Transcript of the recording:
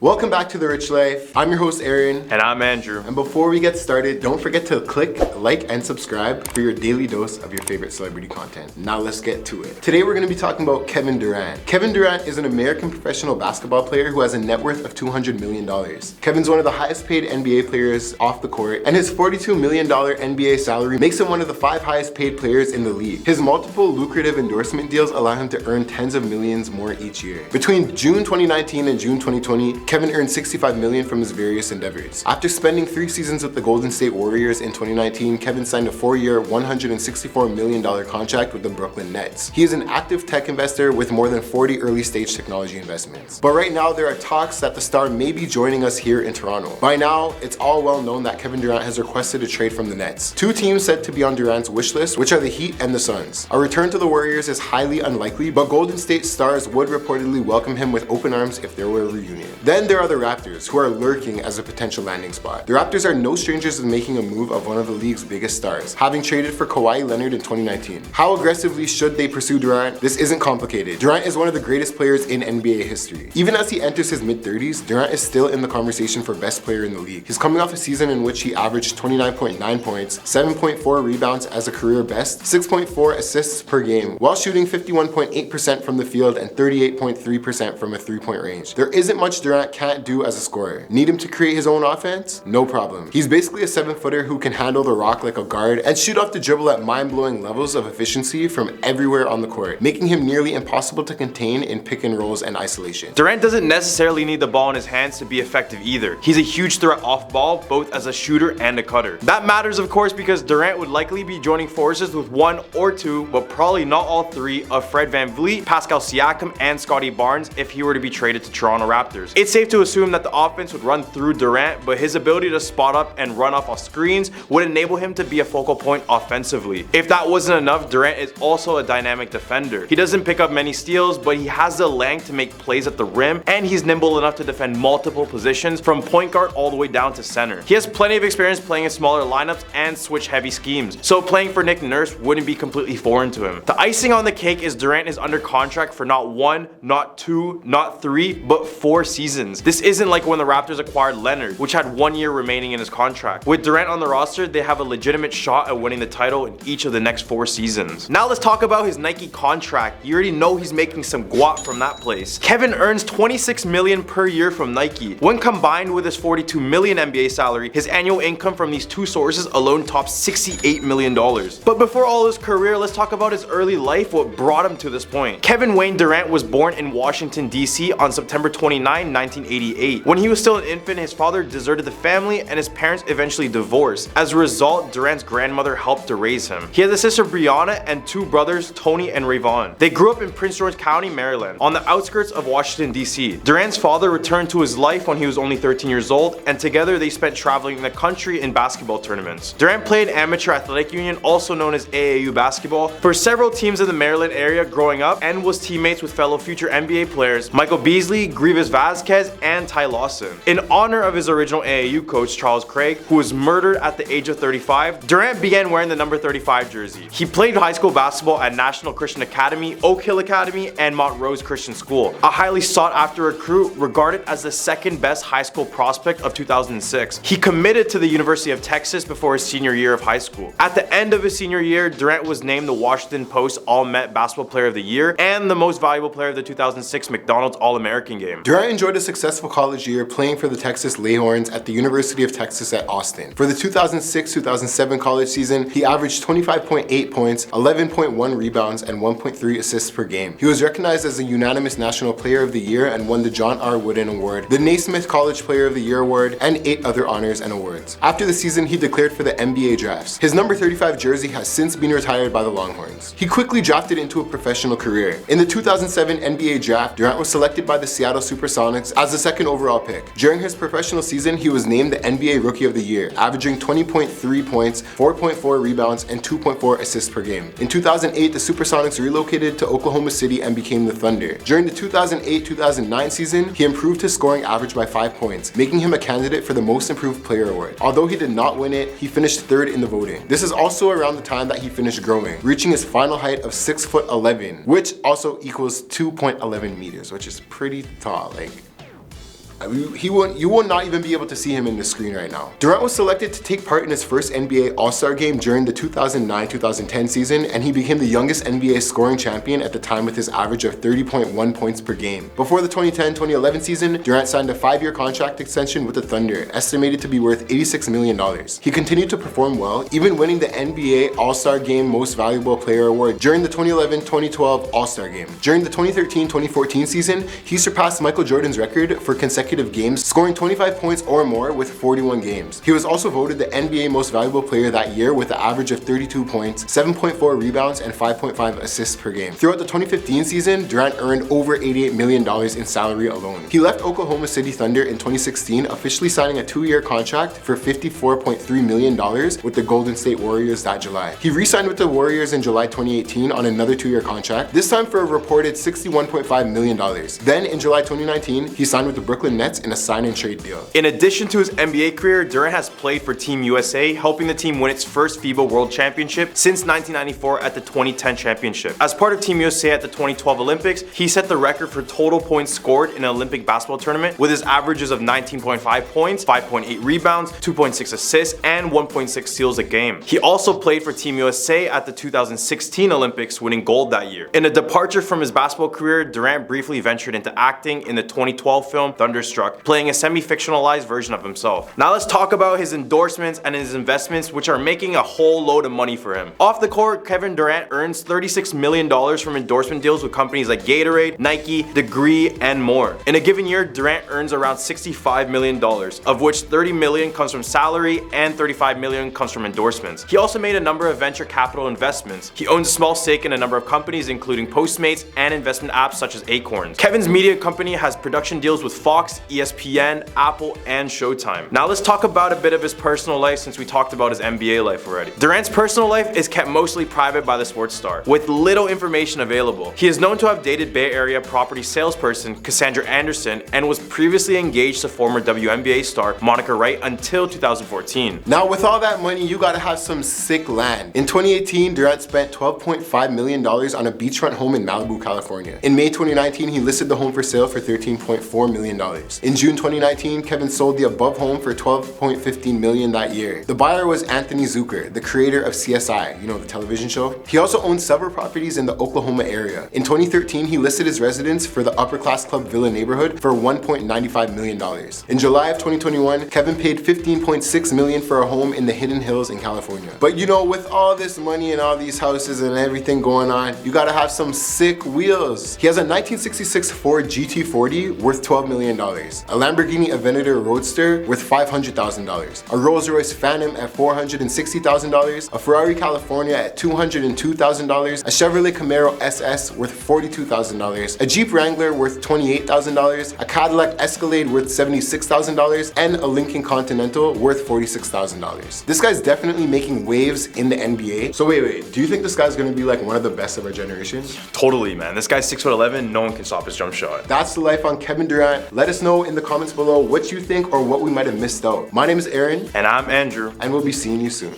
Welcome back to The Rich Life. I'm your host Aaron. And I'm Andrew. And before we get started, don't forget to click, like, and subscribe for your daily dose of your favorite celebrity content. Now let's get to it. Today we're going to be talking about Kevin Durant. Kevin Durant is an American professional basketball player who has a net worth of $200 million. Kevin's one of the highest paid NBA players off the court, and his $42 million NBA salary makes him one of the 5 highest paid players in the league. His multiple lucrative endorsement deals allow him to earn tens of millions more each year. Between June 2019 and June 2020, Kevin earned $65 million from his various endeavors. After spending 3 seasons with the Golden State Warriors in 2019, Kevin signed a 4-year, $164 million contract with the Brooklyn Nets. He is an active tech investor with more than 40 early-stage technology investments. But right now, there are talks that the star may be joining us here in Toronto. By now, it's all well known that Kevin Durant has requested a trade from the Nets. 2 teams said to be on Durant's wish list, which are the Heat and the Suns. A return to the Warriors is highly unlikely, but Golden State stars would reportedly welcome him with open arms if there were a reunion. Then there are the Raptors, who are lurking as a potential landing spot. The Raptors are no strangers to making a move of one of the league's biggest stars, having traded for Kawhi Leonard in 2019. How aggressively should they pursue Durant? This isn't complicated. Durant is one of the greatest players in NBA history. Even as he enters his mid-30s, Durant is still in the conversation for best player in the league. He's coming off a season in which he averaged 29.9 points, 7.4 rebounds as a career best, 6.4 assists per game, while shooting 51.8% from the field and 38.3% from a 3-point range. There isn't much Durant can't do as a scorer. Need him to create his own offense? No problem. He's basically a 7-footer who can handle the rock like a guard and shoot off the dribble at mind-blowing levels of efficiency from everywhere on the court, making him nearly impossible to contain in pick and rolls and isolation. Durant doesn't necessarily need the ball in his hands to be effective either. He's a huge threat off ball, both as a shooter and a cutter. That matters of course because Durant would likely be joining forces with 1 or 2, but probably not all 3 of Fred VanVleet, Pascal Siakam, and Scottie Barnes if he were to be traded to Toronto Raptors. It's safe to assume that the offense would run through Durant, but his ability to spot up and run off screens would enable him to be a focal point offensively. If that wasn't enough, Durant is also a dynamic defender. He doesn't pick up many steals, but he has the length to make plays at the rim, and he's nimble enough to defend multiple positions from point guard all the way down to center. He has plenty of experience playing in smaller lineups and switch heavy schemes, so playing for Nick Nurse wouldn't be completely foreign to him. The icing on the cake is Durant is under contract for not 1, not 2, not 3, but 4 seasons. This isn't like when the Raptors acquired Leonard, which had 1 year remaining in his contract. With Durant on the roster, they have a legitimate shot at winning the title in each of the next 4 seasons. Now let's talk about his Nike contract. You already know he's making some guap from that place. Kevin earns $26 million per year from Nike. When combined with his $42 million NBA salary, his annual income from these 2 sources alone tops $68 million. But before all his career, let's talk about his early life, what brought him to this point. Kevin Wayne Durant was born in Washington, D.C. on September 29, 1988. When he was still an infant, his father deserted the family and his parents eventually divorced. As a result, Durant's grandmother helped to raise him. He has a sister Brianna and 2 brothers, Tony and Rayvon. They grew up in Prince George County, Maryland, on the outskirts of Washington, D.C. Durant's father returned to his life when he was only 13 years old, and together they spent traveling the country in basketball tournaments. Durant played amateur athletic union, also known as AAU basketball, for several teams in the Maryland area growing up, and was teammates with fellow future NBA players Michael Beasley, Grievous Vasquez, and Ty Lawson. In honor of his original AAU coach Charles Craig, who was murdered at the age of 35, Durant began wearing the number 35 jersey. He played high school basketball at National Christian Academy, Oak Hill Academy, and Montrose Christian School, a highly sought after recruit regarded as the 2nd best high school prospect of 2006. He committed to the University of Texas before his senior year of high school. At the end of his senior year, Durant was named the Washington Post All-Met Basketball Player of the Year and the most valuable player of the 2006 McDonald's All-American game. Durant enjoyed a successful college year playing for the Texas Longhorns at the University of Texas at Austin. For the 2006-2007 college season, he averaged 25.8 points, 11.1 rebounds, and 1.3 assists per game. He was recognized as a unanimous National Player of the Year and won the John R. Wooden Award, the Naismith College Player of the Year Award, and 8 other honors and awards. After the season, he declared for the NBA drafts. His number 35 jersey has since been retired by the Longhorns. He quickly drafted into a professional career. In the 2007 NBA draft, Durant was selected by the Seattle Supersonics as the 2nd overall pick. During his professional season, he was named the NBA Rookie of the Year, averaging 20.3 points, 4.4 rebounds, and 2.4 assists per game. In 2008, the Supersonics relocated to Oklahoma City and became the Thunder. During the 2008-2009 season, he improved his scoring average by 5 points, making him a candidate for the Most Improved Player Award. Although he did not win it, he finished 3rd in the voting. This is also around the time that he finished growing, reaching his final height of 6'11", which also equals 2.11 meters, which is pretty tall. You will not even be able to see him in the screen right now. Durant was selected to take part in his first NBA All-Star game during the 2009-2010 season, and he became the youngest NBA scoring champion at the time with his average of 30.1 points per game. Before the 2010-2011 season, Durant signed a 5-year contract extension with the Thunder, estimated to be worth $86 million. He continued to perform well, even winning the NBA All-Star Game Most Valuable Player Award during the 2011-2012 All-Star Game. During the 2013-2014 season, he surpassed Michael Jordan's record for consecutive games, scoring 25 points or more with 41 games. He was also voted the NBA Most Valuable Player that year with an average of 32 points, 7.4 rebounds, and 5.5 assists per game. Throughout the 2015 season, Durant earned over $88 million in salary alone. He left Oklahoma City Thunder in 2016, officially signing a 2-year contract for $54.3 million with the Golden State Warriors that July. He re-signed with the Warriors in July 2018 on another 2-year contract, this time for a reported $61.5 million. Then in July 2019, he signed with the Brooklyn Nets in a sign and trade deal. In addition to his NBA career, Durant has played for Team USA, helping the team win its first FIBA World Championship since 1994 at the 2010 championship. As part of Team USA at the 2012 Olympics, he set the record for total points scored in an Olympic basketball tournament with his averages of 19.5 points, 5.8 rebounds, 2.6 assists, and 1.6 steals a game. He also played for Team USA at the 2016 Olympics, winning gold that year. In a departure from his basketball career, Durant briefly ventured into acting in the 2012 film Thunderstruck, playing a semi-fictionalized version of himself. Now let's talk about his endorsements and his investments, which are making a whole load of money for him. Off the court, Kevin Durant earns $36 million from endorsement deals with companies like Gatorade, Nike, Degree, and more. In a given year, Durant earns around $65 million, of which $30 million comes from salary and $35 million comes from endorsements. He also made a number of venture capital investments. He owns a small stake in a number of companies, including Postmates and investment apps such as Acorns. Kevin's media company has production deals with Fox, ESPN, Apple, and Showtime. Now let's talk about a bit of his personal life, since we talked about his NBA life already. Durant's personal life is kept mostly private by the sports star, with little information available. He is known to have dated Bay Area property salesperson Cassandra Anderson and was previously engaged to former WNBA star Monica Wright until 2014. Now with all that money, you gotta have some sick land. In 2018, Durant spent $12.5 million on a beachfront home in Malibu, California. In May 2019, he listed the home for sale for $13.4 million. In June 2019, Kevin sold the above home for $12.15 million that year. The buyer was Anthony Zucker, the creator of CSI, the television show. He also owns several properties in the Oklahoma area. In 2013, he listed his residence for the Upper Class Club Villa neighborhood for $1.95 million. In July of 2021, Kevin paid $15.6 million for a home in the Hidden Hills in California. But with all this money and all these houses and everything going on, you gotta have some sick wheels. He has a 1966 Ford GT40 worth $12 million, a Lamborghini Aventador Roadster worth $500,000, a Rolls-Royce Phantom at $460,000, a Ferrari California at $202,000, a Chevrolet Camaro SS worth $42,000, a Jeep Wrangler worth $28,000, a Cadillac Escalade worth $76,000, and a Lincoln Continental worth $46,000. This guy's definitely making waves in the NBA. So wait, do you think this guy's gonna be like one of the best of our generation? Totally, man. This guy's 6'11", no one can stop his jump shot. That's the life on Kevin Durant. Let us know in the comments below what you think or what we might have missed out. My name is Aaron. And I'm Andrew. And we'll be seeing you soon.